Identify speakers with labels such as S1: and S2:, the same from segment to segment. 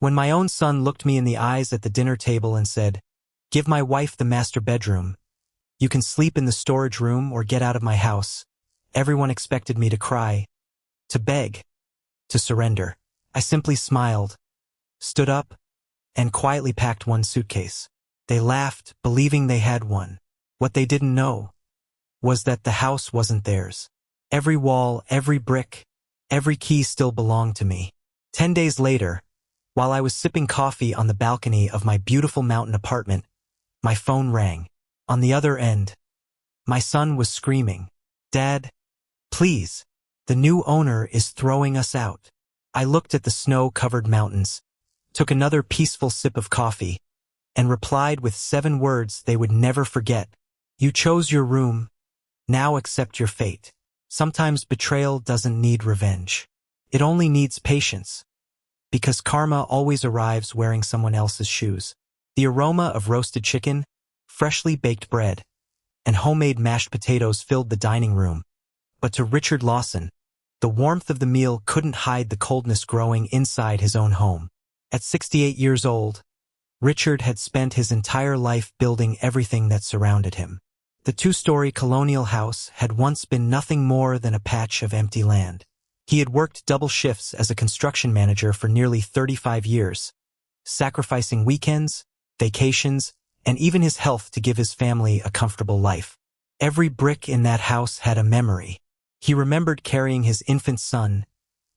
S1: When my own son looked me in the eyes at the dinner table and said, "Give my wife the master bedroom. You can sleep in the storage room or get out of my house," everyone expected me to cry, to beg, to surrender. I simply smiled, stood up, and quietly packed one suitcase. They laughed, believing they had one. What they didn't know was that the house wasn't theirs. Every wall, every brick, every key still belonged to me. 10 days later, while I was sipping coffee on the balcony of my beautiful mountain apartment, my phone rang. On the other end, my son was screaming, "Dad, please, the new owner is throwing us out." I looked at the snow-covered mountains, took another peaceful sip of coffee, and replied with 7 words they would never forget. "You chose your room, now accept your fate." Sometimes betrayal doesn't need revenge. It only needs patience, because karma always arrives wearing someone else's shoes. The aroma of roasted chicken, freshly baked bread, and homemade mashed potatoes filled the dining room. But to Richard Lawson, the warmth of the meal couldn't hide the coldness growing inside his own home. At 68 years old, Richard had spent his entire life building everything that surrounded him. The 2-story colonial house had once been nothing more than a patch of empty land. He had worked double shifts as a construction manager for nearly 35 years, sacrificing weekends, vacations, and even his health to give his family a comfortable life. Every brick in that house had a memory. He remembered carrying his infant son,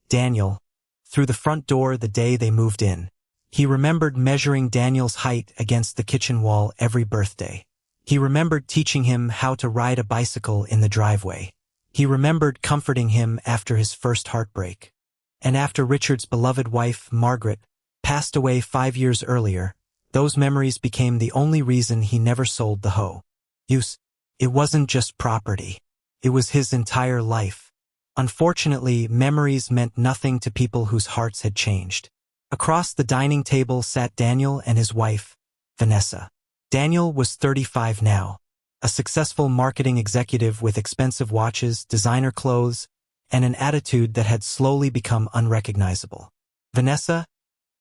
S1: Daniel, through the front door the day they moved in. He remembered measuring Daniel's height against the kitchen wall every birthday. He remembered teaching him how to ride a bicycle in the driveway. He remembered comforting him after his first heartbreak. And after Richard's beloved wife, Margaret, passed away 5 years earlier, those memories became the only reason he never sold the home. It wasn't just property. It was his entire life. Unfortunately, memories meant nothing to people whose hearts had changed. Across the dining table sat Daniel and his wife, Vanessa. Daniel was 35 now, a successful marketing executive with expensive watches, designer clothes, and an attitude that had slowly become unrecognizable. Vanessa,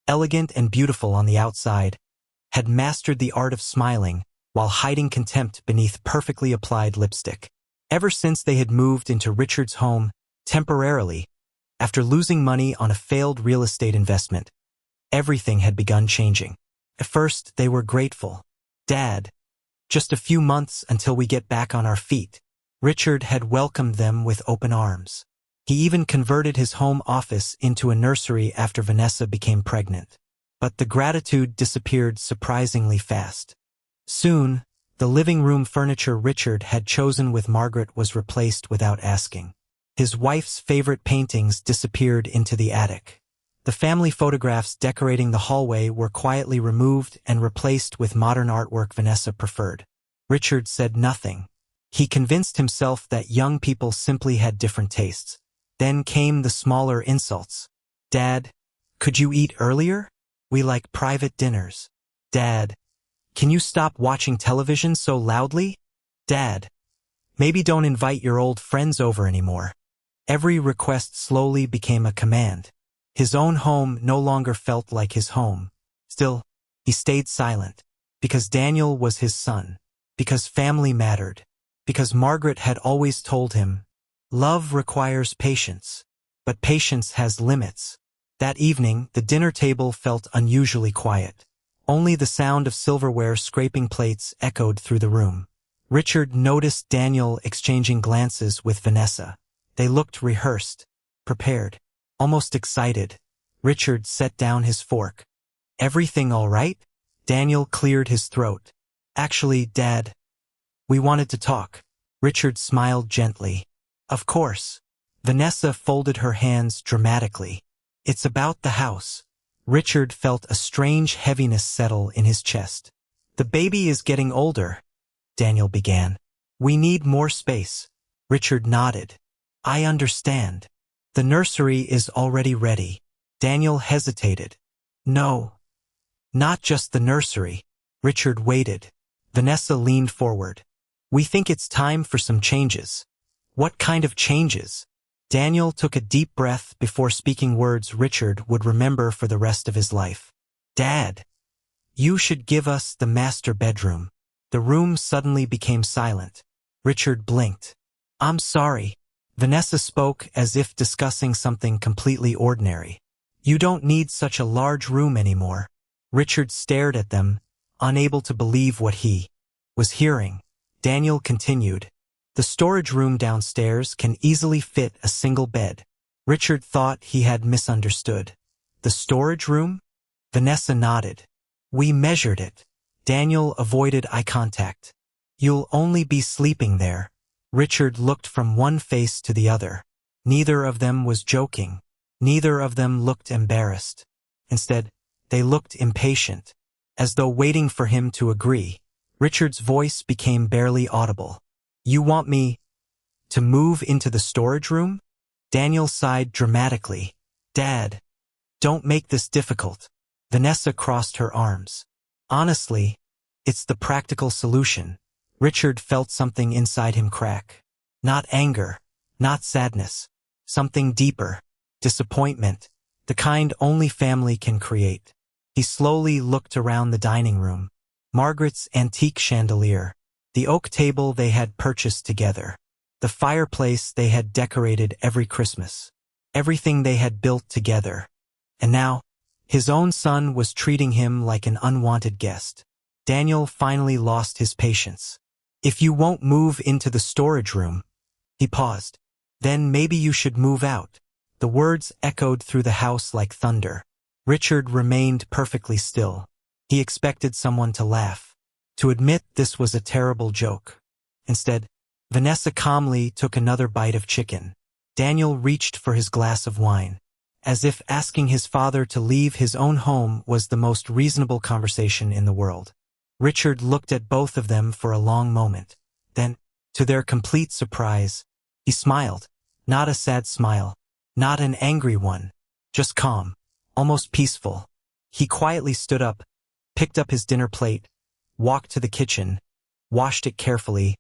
S1: elegant and beautiful on the outside, had mastered the art of smiling while hiding contempt beneath perfectly applied lipstick. Ever since they had moved into Richard's home, temporarily, after losing money on a failed real estate investment, everything had begun changing. At first, they were grateful. "Dad, just a few months until we get back on our feet." Richard had welcomed them with open arms. He even converted his home office into a nursery after Vanessa became pregnant. But the gratitude disappeared surprisingly fast. Soon, the living room furniture Richard had chosen with Margaret was replaced without asking. His wife's favorite paintings disappeared into the attic. The family photographs decorating the hallway were quietly removed and replaced with modern artwork Vanessa preferred. Richard said nothing. He convinced himself that young people simply had different tastes. Then came the smaller insults. "Dad, could you eat earlier? We like private dinners." "Dad, can you stop watching television so loudly?" "Dad, maybe don't invite your old friends over anymore." Every request slowly became a command. His own home no longer felt like his home. Still, he stayed silent, because Daniel was his son, because family mattered, because Margaret had always told him, "Love requires patience, but patience has limits." That evening, the dinner table felt unusually quiet. Only the sound of silverware scraping plates echoed through the room. Richard noticed Daniel exchanging glances with Vanessa. They looked rehearsed, prepared, almost excited. Richard set down his fork. "Everything all right?" Daniel cleared his throat. "Actually, Dad, we wanted to talk." Richard smiled gently. "Of course." Vanessa folded her hands dramatically. "It's about the house." Richard felt a strange heaviness settle in his chest. "The baby is getting older," Daniel began. "We need more space." Richard nodded. "I understand. The nursery is already ready." Daniel hesitated. "No, not just the nursery." Richard waited. Vanessa leaned forward. "We think it's time for some changes." "What kind of changes?" Daniel took a deep breath before speaking words Richard would remember for the rest of his life. "Dad, you should give us the master bedroom." The room suddenly became silent. Richard blinked. "I'm sorry." Vanessa spoke as if discussing something completely ordinary. "You don't need such a large room anymore." Richard stared at them, unable to believe what he was hearing. Daniel continued, "The storage room downstairs can easily fit a single bed." Richard thought he had misunderstood. "The storage room?" Vanessa nodded. "We measured it." Daniel avoided eye contact. "You'll only be sleeping there." Richard looked from one face to the other. Neither of them was joking. Neither of them looked embarrassed. Instead, they looked impatient, as though waiting for him to agree. Richard's voice became barely audible. "You want me to move into the storage room?" Daniel sighed dramatically. "Dad, don't make this difficult." Vanessa crossed her arms. "Honestly, it's the practical solution." Richard felt something inside him crack. Not anger, not sadness. Something deeper. Disappointment. The kind only family can create. He slowly looked around the dining room. Margaret's antique chandelier. The oak table they had purchased together. The fireplace they had decorated every Christmas. Everything they had built together. And now, his own son was treating him like an unwanted guest. Daniel finally lost his patience. "If you won't move into the storage room," he paused, "then maybe you should move out." The words echoed through the house like thunder. Richard remained perfectly still. He expected someone to laugh, to admit this was a terrible joke. Instead, Vanessa calmly took another bite of chicken. Daniel reached for his glass of wine, as if asking his father to leave his own home was the most reasonable conversation in the world. Richard looked at both of them for a long moment. Then, to their complete surprise, he smiled. Not a sad smile, not an angry one, just calm, almost peaceful. He quietly stood up, picked up his dinner plate, walked to the kitchen, washed it carefully,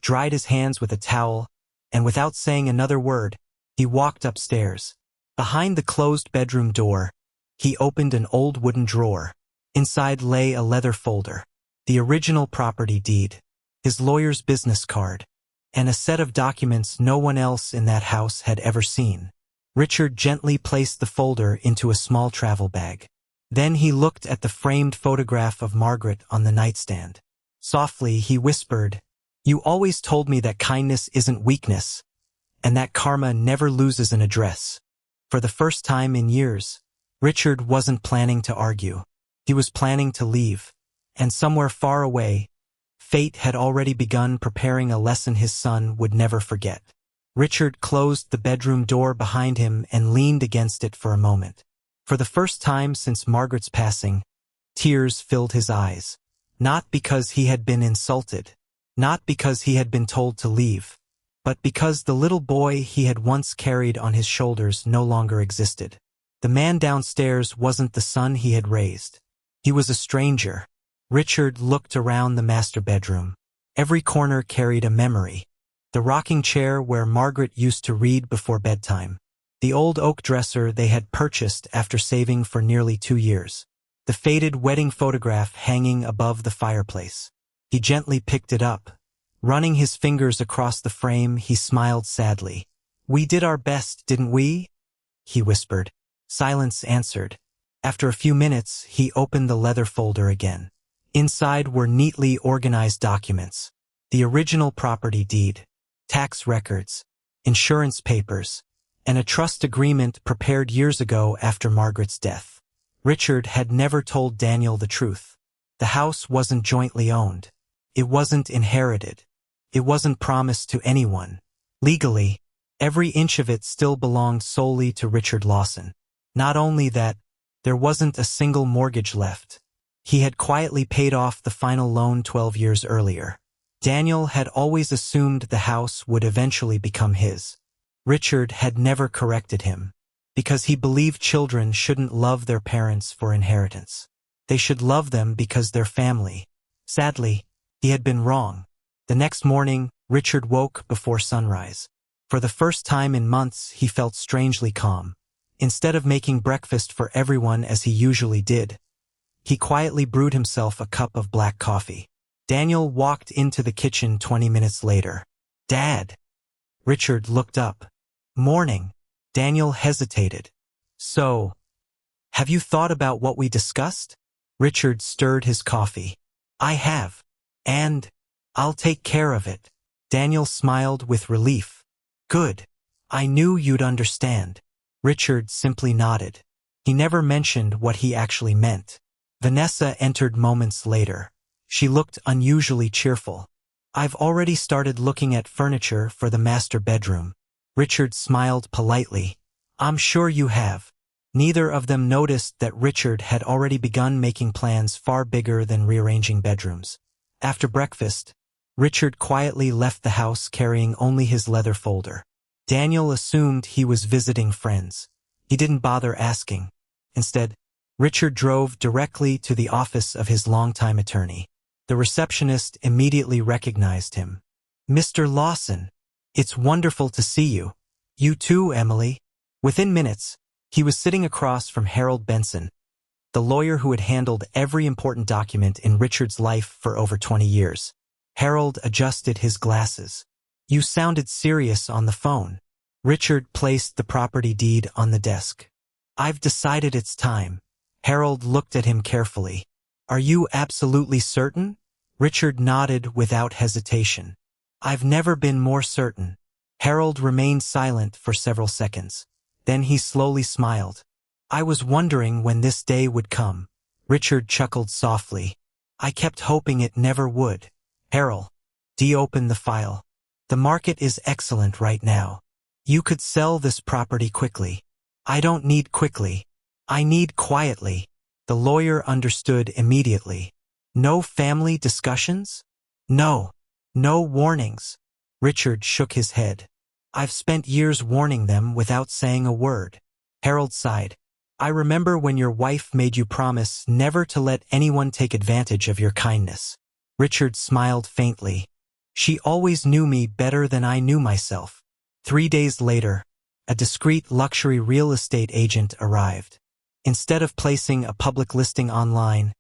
S1: dried his hands with a towel, and without saying another word, he walked upstairs. Behind the closed bedroom door, he opened an old wooden drawer. Inside lay a leather folder. The original property deed, his lawyer's business card, and a set of documents no one else in that house had ever seen. Richard gently placed the folder into a small travel bag. Then he looked at the framed photograph of Margaret on the nightstand. Softly, he whispered, "You always told me that kindness isn't weakness, and that karma never loses an address." For the first time in years, Richard wasn't planning to argue. He was planning to leave. And somewhere far away, fate had already begun preparing a lesson his son would never forget. Richard closed the bedroom door behind him and leaned against it for a moment. For the first time since Margaret's passing, tears filled his eyes. Not because he had been insulted, not because he had been told to leave, but because the little boy he had once carried on his shoulders no longer existed. The man downstairs wasn't the son he had raised. He was a stranger. Richard looked around the master bedroom. Every corner carried a memory. The rocking chair where Margaret used to read before bedtime. The old oak dresser they had purchased after saving for nearly 2 years. The faded wedding photograph hanging above the fireplace. He gently picked it up. Running his fingers across the frame, he smiled sadly. "We did our best, didn't we?" he whispered. Silence answered. After a few minutes, he opened the leather folder again. Inside were neatly organized documents. The original property deed, tax records, insurance papers, and a trust agreement prepared years ago after Margaret's death. Richard had never told Daniel the truth. The house wasn't jointly owned. It wasn't inherited. It wasn't promised to anyone. Legally, every inch of it still belonged solely to Richard Lawson. Not only that, there wasn't a single mortgage left. He had quietly paid off the final loan 12 years earlier. Daniel had always assumed the house would eventually become his. Richard had never corrected him, because he believed children shouldn't love their parents for inheritance. They should love them because they're family. Sadly, he had been wrong. The next morning, Richard woke before sunrise. For the first time in months, he felt strangely calm. Instead of making breakfast for everyone as he usually did, He quietly brewed himself a cup of black coffee. Daniel walked into the kitchen 20 minutes later. "Dad." Richard looked up. "Morning." Daniel hesitated. "So, have you thought about what we discussed?" Richard stirred his coffee. "I have. And I'll take care of it." Daniel smiled with relief. "Good. I knew you'd understand." Richard simply nodded. He never mentioned what he actually meant. Vanessa entered moments later. She looked unusually cheerful. "I've already started looking at furniture for the master bedroom." Richard smiled politely. "I'm sure you have." Neither of them noticed that Richard had already begun making plans far bigger than rearranging bedrooms. After breakfast, Richard quietly left the house carrying only his leather folder. Daniel assumed he was visiting friends. He didn't bother asking. Instead, Richard drove directly to the office of his longtime attorney. The receptionist immediately recognized him. "Mr. Lawson, it's wonderful to see you." "You too, Emily." Within minutes, he was sitting across from Harold Benson, the lawyer who had handled every important document in Richard's life for over 20 years. Harold adjusted his glasses. "You sounded serious on the phone." Richard placed the property deed on the desk. "I've decided it's time." Harold looked at him carefully. "Are you absolutely certain?" Richard nodded without hesitation. "I've never been more certain." Harold remained silent for several seconds. Then he slowly smiled. "I was wondering when this day would come." Richard chuckled softly. "I kept hoping it never would." "Harold." Dee opened the file. "The market is excellent right now. You could sell this property quickly." "I don't need quickly. I need quietly." The lawyer understood immediately. "No family discussions?" "No. No warnings." Richard shook his head. "I've spent years warning them without saying a word." Harold sighed. "I remember when your wife made you promise never to let anyone take advantage of your kindness." Richard smiled faintly. "She always knew me better than I knew myself." 3 days later, a discreet luxury real estate agent arrived. Instead of placing a public listing online,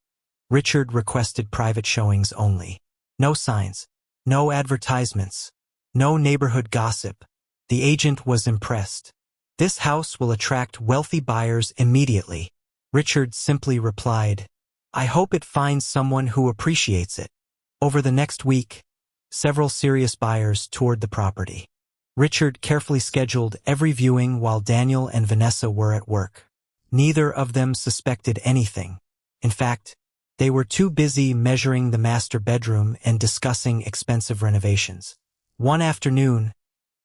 S1: Richard requested private showings only. No signs, no advertisements, no neighborhood gossip. The agent was impressed. "This house will attract wealthy buyers immediately." Richard simply replied, "I hope it finds someone who appreciates it." Over the next week, several serious buyers toured the property. Richard carefully scheduled every viewing while Daniel and Vanessa were at work. Neither of them suspected anything. In fact, they were too busy measuring the master bedroom and discussing expensive renovations. One afternoon,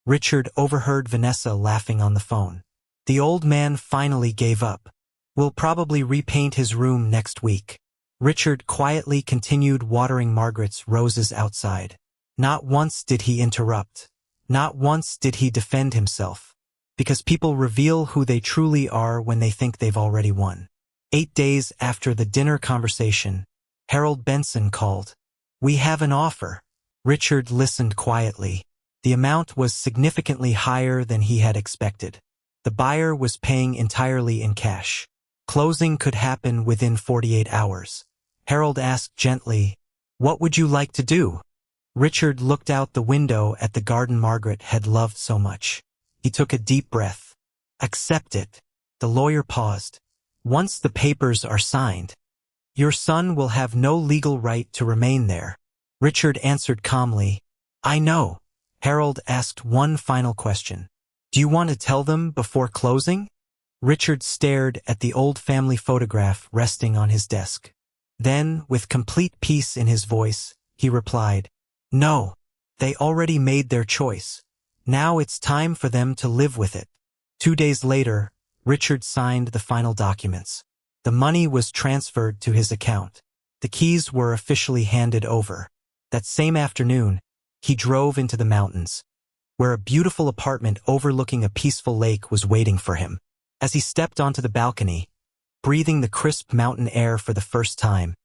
S1: Richard overheard Vanessa laughing on the phone. "The old man finally gave up. We'll probably repaint his room next week." Richard quietly continued watering Margaret's roses outside. Not once did he interrupt. Not once did he defend himself. Because people reveal who they truly are when they think they've already won. 8 days after the dinner conversation, Harold Benson called. "We have an offer." Richard listened quietly. The amount was significantly higher than he had expected. The buyer was paying entirely in cash. Closing could happen within 48 hours. Harold asked gently, "What would you like to do?" Richard looked out the window at the garden Margaret had loved so much. He took a deep breath. "Accept it." The lawyer paused. "Once the papers are signed, your son will have no legal right to remain there." Richard answered calmly, "I know." Harold asked one final question. "Do you want to tell them before closing?" Richard stared at the old family photograph resting on his desk. Then, with complete peace in his voice, he replied, "No, they already made their choice. Now it's time for them to live with it." 2 days later, Richard signed the final documents. The money was transferred to his account. The keys were officially handed over. That same afternoon, he drove into the mountains, where a beautiful apartment overlooking a peaceful lake was waiting for him. As he stepped onto the balcony, breathing the crisp mountain air for the first time,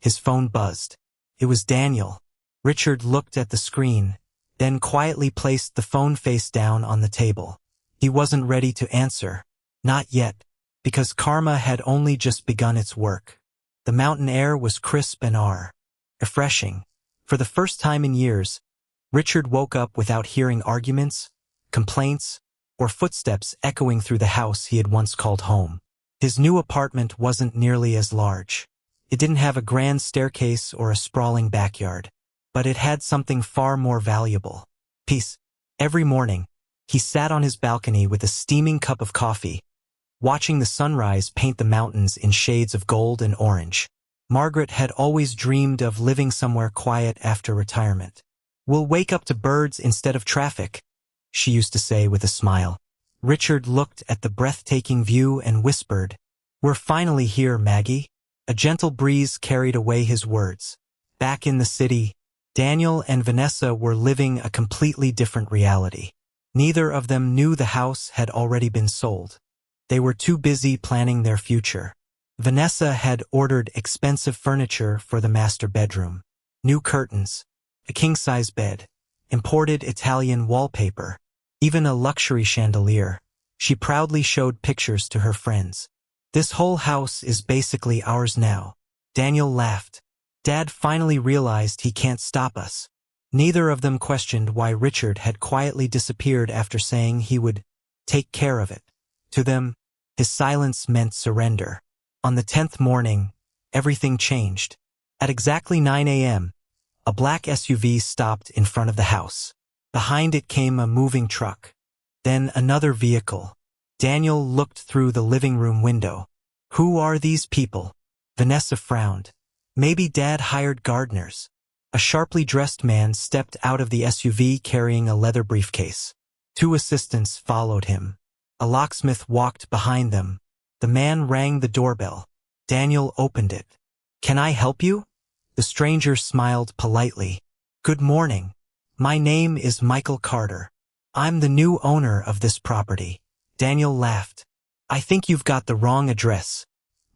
S1: his phone buzzed. It was Daniel. Richard looked at the screen, then quietly placed the phone face down on the table. He wasn't ready to answer. Not yet, because karma had only just begun its work. The mountain air was crisp and refreshing. For the first time in years, Richard woke up without hearing arguments, complaints, or footsteps echoing through the house he had once called home. His new apartment wasn't nearly as large. It didn't have a grand staircase or a sprawling backyard, but it had something far more valuable: peace. Every morning, he sat on his balcony with a steaming cup of coffee, watching the sunrise paint the mountains in shades of gold and orange. Margaret had always dreamed of living somewhere quiet after retirement. "We'll wake up to birds instead of traffic," she used to say with a smile. Richard looked at the breathtaking view and whispered, "We're finally here, Maggie." A gentle breeze carried away his words. Back in the city, Daniel and Vanessa were living a completely different reality. Neither of them knew the house had already been sold. They were too busy planning their future. Vanessa had ordered expensive furniture for the master bedroom: new curtains, a king-size bed, imported Italian wallpaper, even a luxury chandelier. She proudly showed pictures to her friends. "This whole house is basically ours now." Daniel laughed. "Dad finally realized he can't stop us." Neither of them questioned why Richard had quietly disappeared after saying he would take care of it. To them, his silence meant surrender. On the 10th morning, everything changed. At exactly 9 a.m., a black SUV stopped in front of the house. Behind it came a moving truck. Then another vehicle. Daniel looked through the living room window. "Who are these people?" Vanessa frowned. "Maybe Dad hired gardeners." A sharply dressed man stepped out of the SUV carrying a leather briefcase. Two assistants followed him. A locksmith walked behind them. The man rang the doorbell. Daniel opened it. "Can I help you?" The stranger smiled politely. "Good morning. My name is Michael Carter. I'm the new owner of this property." Daniel laughed. "I think you've got the wrong address."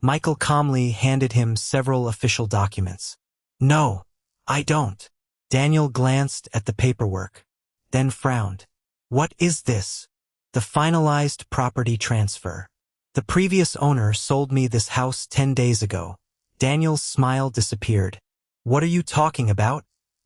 S1: Michael calmly handed him several official documents. "No, I don't." Daniel glanced at the paperwork, then frowned. "What is this?" "The finalized property transfer. The previous owner sold me this house 10 days ago." Daniel's smile disappeared. "What are you talking about?"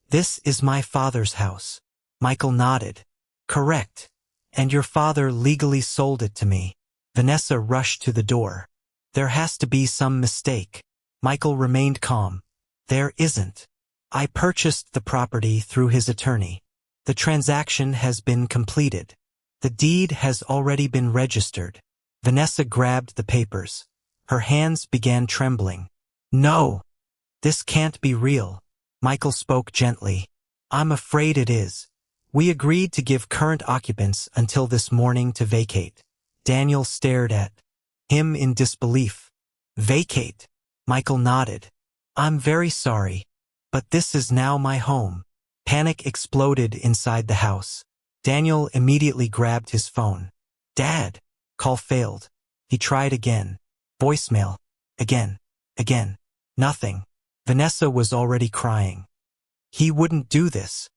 S1: "This is my father's house." Michael nodded. "Correct. And your father legally sold it to me." Vanessa rushed to the door. "There has to be some mistake." Michael remained calm. "There isn't. I purchased the property through his attorney. The transaction has been completed. The deed has already been registered." Vanessa grabbed the papers. Her hands began trembling. "No, this can't be real." Michael spoke gently. "I'm afraid it is. We agreed to give current occupants until this morning to vacate." Daniel stared at him in disbelief. "Vacate?" Michael nodded. "I'm very sorry, but this is now my home." Panic exploded inside the house. Daniel immediately grabbed his phone. "Dad!" Call failed. He tried again. Voicemail. Again. Nothing. Vanessa was already crying. He wouldn't do this.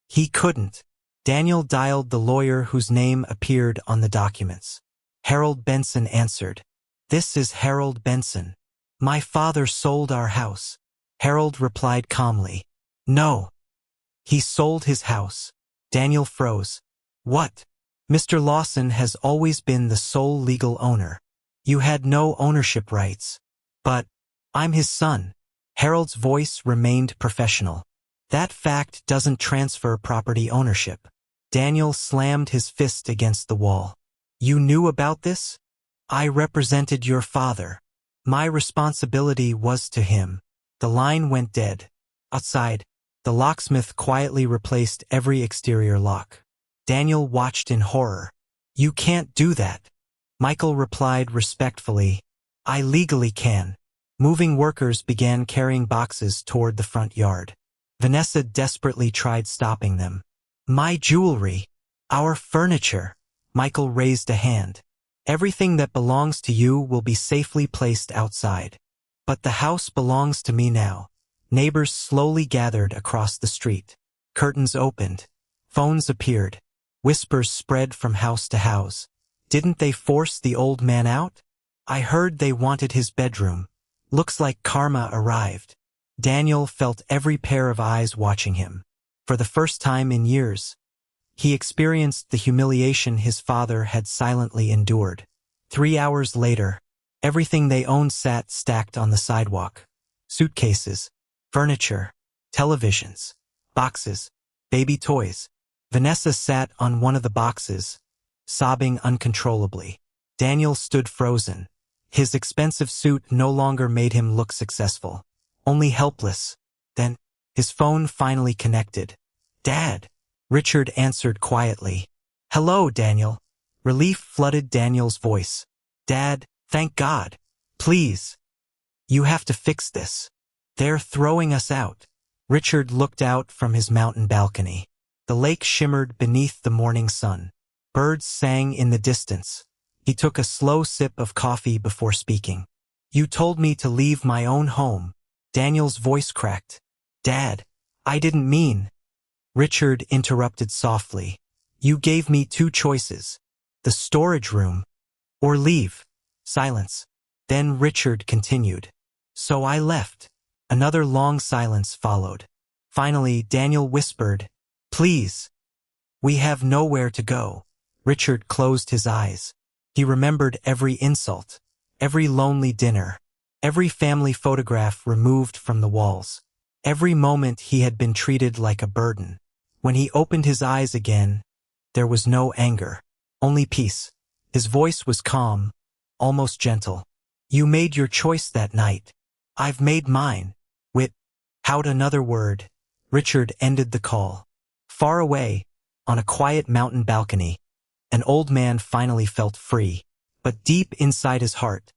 S1: He couldn't. Daniel dialed the lawyer whose name appeared on the documents. Harold Benson answered. "This is Harold Benson. My father sold our house." Harold replied calmly. "No. He sold his house." Daniel froze. "What?" "Mr. Lawson has always been the sole legal owner. You had no ownership rights." "But I'm his son." Harold's voice remained professional. "That fact doesn't transfer property ownership." Daniel slammed his fist against the wall. "You knew about this?" "I represented your father. My responsibility was to him." The line went dead. Outside, the locksmith quietly replaced every exterior lock. Daniel watched in horror. "You can't do that." Michael replied respectfully. "I legally can." Moving workers began carrying boxes toward the front yard. Vanessa desperately tried stopping them. "My jewelry. Our furniture." Michael raised a hand. "Everything that belongs to you will be safely placed outside. But the house belongs to me now." Neighbors slowly gathered across the street. Curtains opened. Phones appeared. Whispers spread from house to house. "Didn't they force the old man out?" "I heard they wanted his bedroom." Looks like karma arrived. Daniel felt every pair of eyes watching him. For the first time in years, he experienced the humiliation his father had silently endured. 3 hours later, everything they owned sat stacked on the sidewalk. Suitcases, furniture, televisions, boxes, baby toys. Vanessa sat on one of the boxes, sobbing uncontrollably. Daniel stood frozen. His expensive suit no longer made him look successful, only helpless. Then, his phone finally connected. "Dad," Richard answered quietly. "Hello, Daniel." Relief flooded Daniel's voice. "Dad, thank God. Please. You have to fix this. They're throwing us out." Richard looked out from his mountain balcony. The lake shimmered beneath the morning sun. Birds sang in the distance. He took a slow sip of coffee before speaking. "You told me to leave my own home." Daniel's voice cracked. "Dad, I didn't mean." Richard interrupted softly. "You gave me 2 choices. The storage room, or leave." Silence. Then Richard continued. "So I left." Another long silence followed. Finally, Daniel whispered, "Please. We have nowhere to go." Richard closed his eyes. He remembered every insult, every lonely dinner, every family photograph removed from the walls. Every moment he had been treated like a burden. When he opened his eyes again, there was no anger, only peace. His voice was calm, almost gentle. "You made your choice that night. I've made mine." Without another word, Richard ended the call. Far away, on a quiet mountain balcony, an old man finally felt free. But deep inside his heart,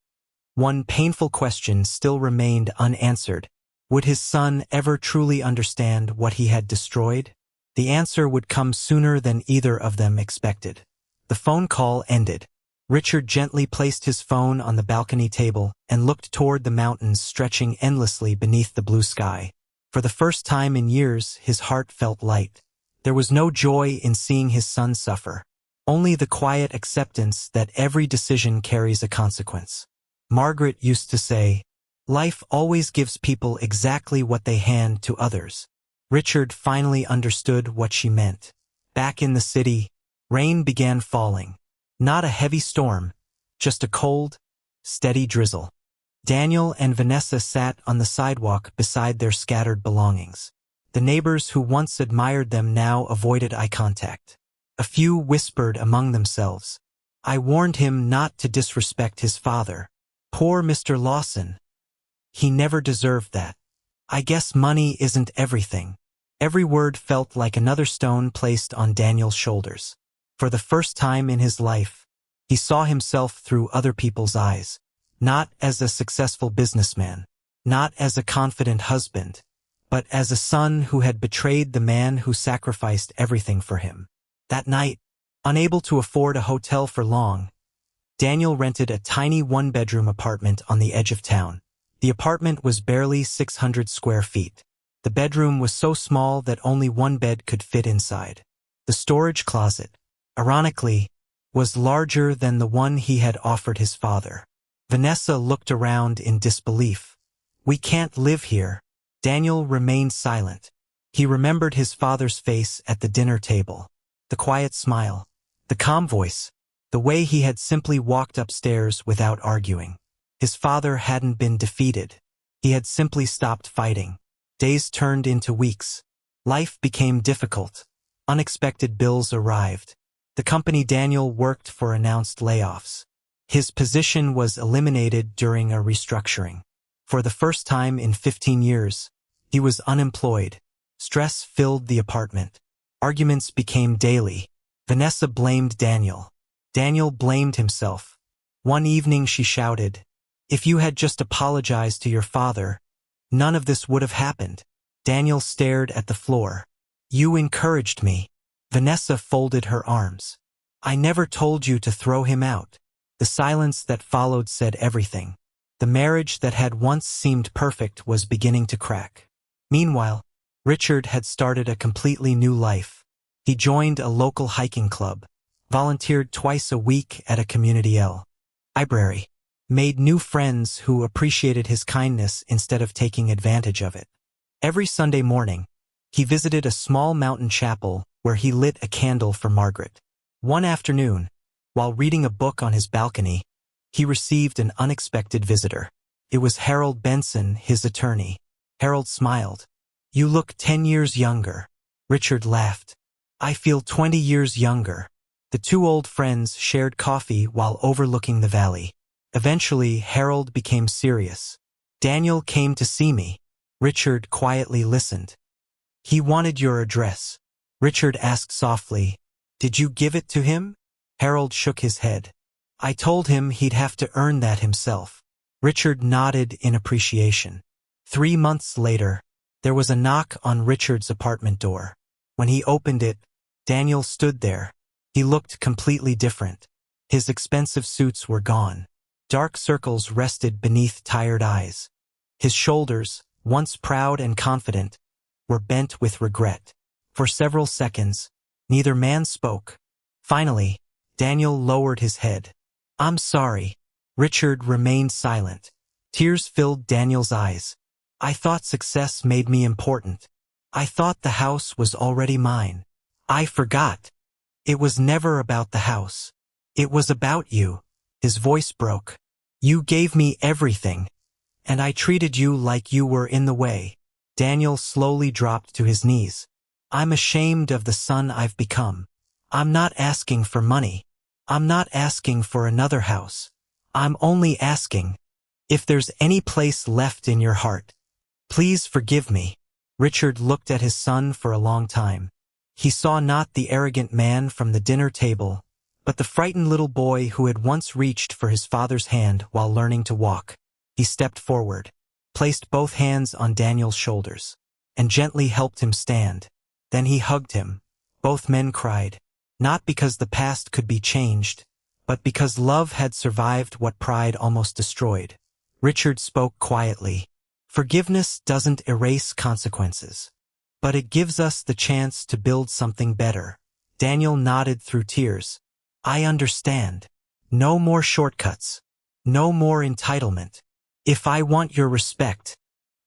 S1: one painful question still remained unanswered. Would his son ever truly understand what he had destroyed? The answer would come sooner than either of them expected. The phone call ended. Richard gently placed his phone on the balcony table and looked toward the mountains stretching endlessly beneath the blue sky. For the first time in years, his heart felt light. There was no joy in seeing his son suffer, only the quiet acceptance that every decision carries a consequence. Margaret used to say, "Life always gives people exactly what they hand to others." Richard finally understood what she meant. Back in the city, rain began falling. Not a heavy storm, just a cold, steady drizzle. Daniel and Vanessa sat on the sidewalk beside their scattered belongings. The neighbors who once admired them now avoided eye contact. A few whispered among themselves, "I warned him not to disrespect his father. Poor Mr. Lawson. He never deserved that. I guess money isn't everything." Every word felt like another stone placed on Daniel's shoulders. For the first time in his life, he saw himself through other people's eyes, not as a successful businessman, not as a confident husband, but as a son who had betrayed the man who sacrificed everything for him. That night, unable to afford a hotel for long, Daniel rented a tiny 1-bedroom apartment on the edge of town. The apartment was barely 600 square feet. The bedroom was so small that only one bed could fit inside. The storage closet, ironically, was larger than the one he had offered his father. Vanessa looked around in disbelief. "We can't live here." Daniel remained silent. He remembered his father's face at the dinner table. The quiet smile, the calm voice, the way he had simply walked upstairs without arguing. His father hadn't been defeated. He had simply stopped fighting. Days turned into weeks. Life became difficult. Unexpected bills arrived. The company Daniel worked for announced layoffs. His position was eliminated during a restructuring. For the first time in 15 years, he was unemployed. Stress filled the apartment. Arguments became daily. Vanessa blamed Daniel. Daniel blamed himself. One evening she shouted, "If you had just apologized to your father, none of this would have happened." Daniel stared at the floor. "You encouraged me." Vanessa folded her arms. "I never told you to throw him out." The silence that followed said everything. The marriage that had once seemed perfect was beginning to crack. Meanwhile, Richard had started a completely new life. He joined a local hiking club, volunteered twice a week at a community library, made new friends who appreciated his kindness instead of taking advantage of it. Every Sunday morning, he visited a small mountain chapel where he lit a candle for Margaret. One afternoon, while reading a book on his balcony, he received an unexpected visitor. It was Harold Benson, his attorney. Harold smiled. "You look 10 years younger." Richard laughed. "I feel 20 years younger." The two old friends shared coffee while overlooking the valley. Eventually, Harold became serious. "Daniel came to see me." Richard quietly listened. "He wanted your address." Richard asked softly, "Did you give it to him?" Harold shook his head. "I told him he'd have to earn that himself." Richard nodded in appreciation. 3 months later, there was a knock on Richard's apartment door. When he opened it, Daniel stood there. He looked completely different. His expensive suits were gone. Dark circles rested beneath tired eyes. His shoulders, once proud and confident, were bent with regret. For several seconds, neither man spoke. Finally, Daniel lowered his head. "I'm sorry." Richard remained silent. Tears filled Daniel's eyes. "I thought success made me important. I thought the house was already mine. I forgot. It was never about the house. It was about you." His voice broke. "You gave me everything, and I treated you like you were in the way." Daniel slowly dropped to his knees. "I'm ashamed of the son I've become. I'm not asking for money. I'm not asking for another house. I'm only asking, if there's any place left in your heart, please forgive me." Richard looked at his son for a long time. He saw not the arrogant man from the dinner table, but the frightened little boy who had once reached for his father's hand while learning to walk. He stepped forward, placed both hands on Daniel's shoulders, and gently helped him stand. Then he hugged him. Both men cried, not because the past could be changed, but because love had survived what pride almost destroyed. Richard spoke quietly. "Forgiveness doesn't erase consequences, but it gives us the chance to build something better." Daniel nodded through tears. "I understand. No more shortcuts. No more entitlement. If I want your respect,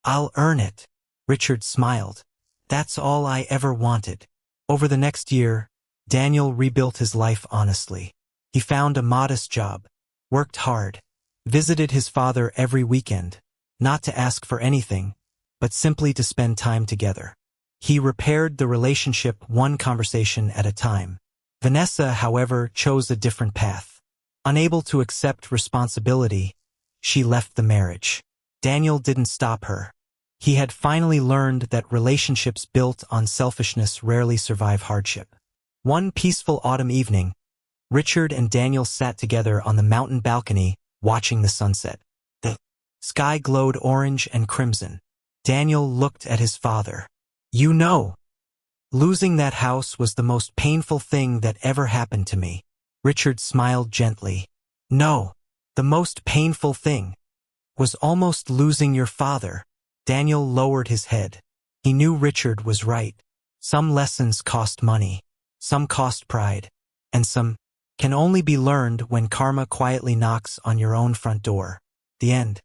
S1: I'll earn it." Richard smiled. "That's all I ever wanted." Over the next year, Daniel rebuilt his life honestly. He found a modest job, worked hard, visited his father every weekend, not to ask for anything, but simply to spend time together. He repaired the relationship one conversation at a time. Vanessa, however, chose a different path. Unable to accept responsibility, she left the marriage. Daniel didn't stop her. He had finally learned that relationships built on selfishness rarely survive hardship. One peaceful autumn evening, Richard and Daniel sat together on the mountain balcony, watching the sunset. The sky glowed orange and crimson. Daniel looked at his father. "You know, losing that house was the most painful thing that ever happened to me." Richard smiled gently. "No, the most painful thing was almost losing your father." Daniel lowered his head. He knew Richard was right. Some lessons cost money, some cost pride, and some can only be learned when karma quietly knocks on your own front door. The end.